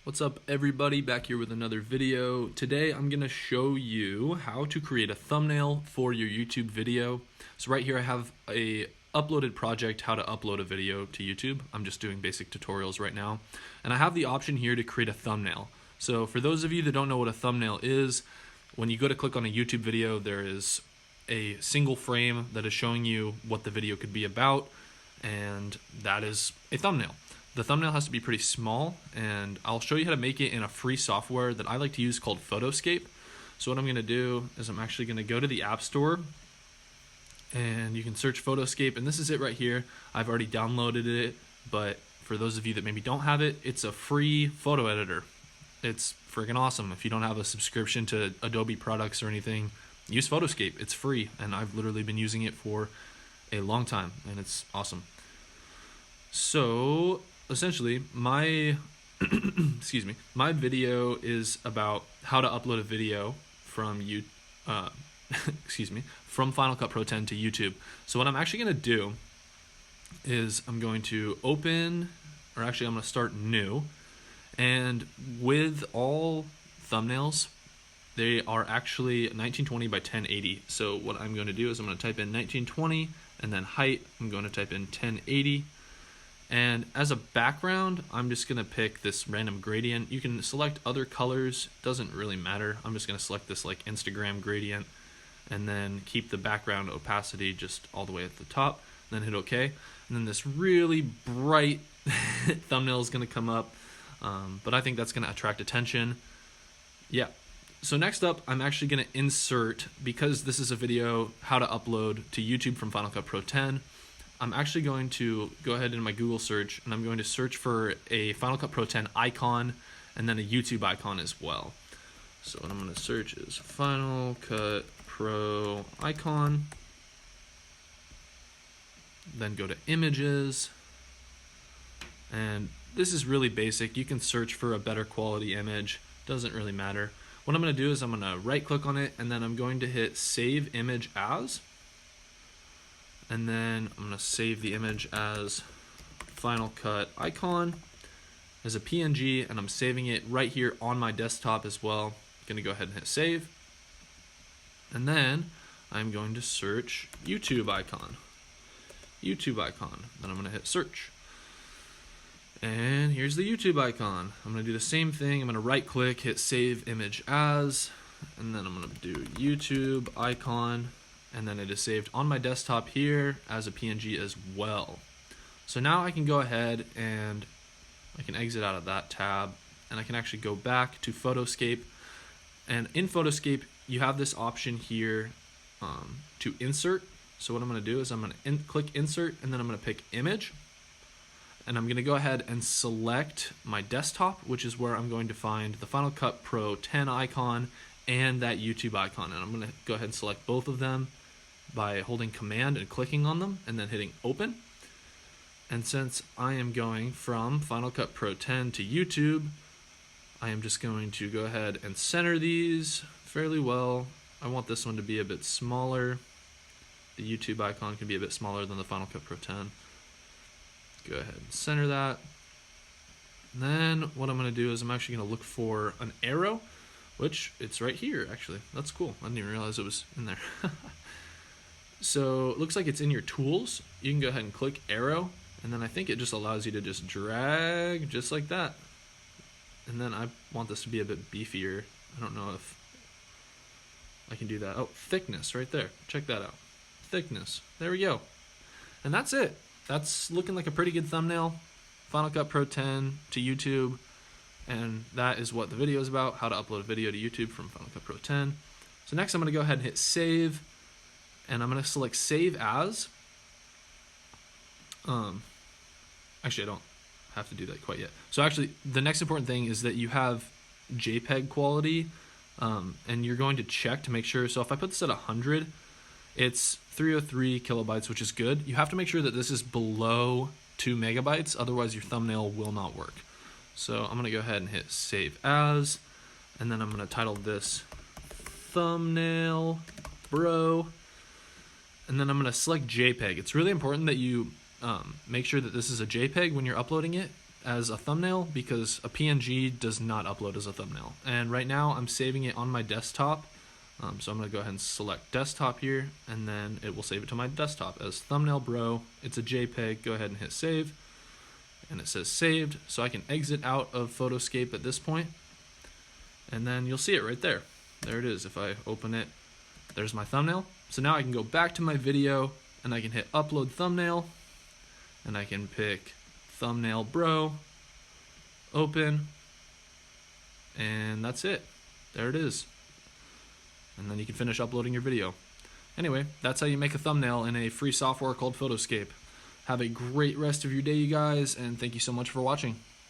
What's up everybody, back here with another video. Today I'm going to show you how to create a thumbnail for your YouTube video. So right here I have a uploaded project, how to upload a video to YouTube. I'm just doing basic tutorials right now. And I have the option here to create a thumbnail. So for those of you that don't know what a thumbnail is, when you go to click on a YouTube video, there is a single frame that is showing you what the video could be about, and that is a thumbnail. The thumbnail has to be pretty small, and I'll show you how to make it in a free software that I like to use called Photoscape. So what I'm going to do is I'm actually going to go to the App Store, and you can search Photoscape, and this is it right here. I've already downloaded it, but for those of you that maybe don't have it, it's a free photo editor. It's freaking awesome. If you don't have a subscription to Adobe products or anything, use Photoscape. It's free, and I've literally been using it for a long time, and it's awesome. So essentially, my my video is about how to upload a video from from Final Cut Pro 10 to YouTube. So what I'm actually going to do is I'm going to open, or actually I'm going to start new, and with all thumbnails, they are actually 1920 by 1080. So what I'm going to do is I'm going to type in 1920, and then height, I'm going to type in 1080. And as a background, I'm just going to pick this random gradient. You can select other colors, doesn't really matter. I'm just going to select this like Instagram gradient, and then keep the background opacity just all the way at the top, and then hit OK. And then this really bright thumbnail is going to come up, but I think that's going to attract attention. Yeah. So next up, I'm actually going to insert, because this is a video how to upload to YouTube from Final Cut Pro 10, I'm actually going to go ahead in my Google search, and I'm going to search for a Final Cut Pro 10 icon and then a YouTube icon as well. So what I'm going to search is Final Cut Pro icon, then go to images, and this is really basic. You can search for a better quality image, doesn't really matter. What I'm going to do is I'm going to right click on it, and then I'm going to hit Save Image As. And then I'm going to save the image as Final Cut icon as a PNG, and I'm saving it right here on my desktop as well. I'm going to go ahead and hit save. And then I'm going to search YouTube icon. YouTube icon. Then I'm going to hit search. And here's the YouTube icon. I'm going to do the same thing. I'm going to right click, hit save image as, and then I'm going to do YouTube icon. And then it is saved on my desktop here as a PNG as well. So now I can go ahead and I can exit out of that tab, and I can actually go back to Photoscape. And in Photoscape, you have this option here to insert. So what I'm going to do is I'm going to click insert, and then I'm going to pick image. And I'm going to go ahead and select my desktop, which is where I'm going to find the Final Cut Pro 10 icon and that YouTube icon. And I'm going to go ahead and select both of them by holding Command and clicking on them, and then hitting open. And since I am going from Final Cut Pro 10 to YouTube, I am just going to go ahead and center these fairly well. I want this one to be a bit smaller. The YouTube icon can be a bit smaller than the Final Cut Pro 10. Go ahead and center that. And then what I'm going to do is I'm actually going to look for an arrow, which it's right here actually. That's cool. I didn't even realize it was in there. So it looks like it's in your tools. You can go ahead and click arrow, and then I think it just allows you to just drag just like that. And then I want this to be a bit beefier. I don't know if I can do that. Oh, thickness right there. Check that out. Thickness. There we go. And that's it. That's looking like a pretty good thumbnail. Final Cut Pro 10 to YouTube. And that is what the video is about, how to upload a video to YouTube from Final Cut Pro 10. So next I'm going to go ahead and hit save. And I'm going to select Save As. Actually, I don't have to do that quite yet. So actually, the next important thing is that you have JPEG quality, and you're going to check to make sure. So if I put this at 100, it's 303 kilobytes, which is good. You have to make sure that this is below 2 megabytes, otherwise your thumbnail will not work. So I'm going to go ahead and hit Save As, and then I'm going to title this Thumbnail Bro. And then I'm going to select JPEG. It's really important that you make sure that this is a JPEG when you're uploading it, as a thumbnail because a PNG does not upload as a thumbnail. And right now I'm saving it on my desktop. So I'm going to go ahead and select desktop here, and then it will save it to my desktop as thumbnail bro. It's a JPEG. Go ahead and hit save. And it says saved, so I can exit out of Photoscape at this point. And then you'll see it right there. There it is. If I open it, there's my thumbnail. So now I can go back to my video and I can hit upload thumbnail, and I can pick thumbnail bro, open, and that's it. There it is. And then you can finish uploading your video. Anyway, that's how you make a thumbnail in a free software called Photoscape. Have a great rest of your day, you guys, and thank you so much for watching.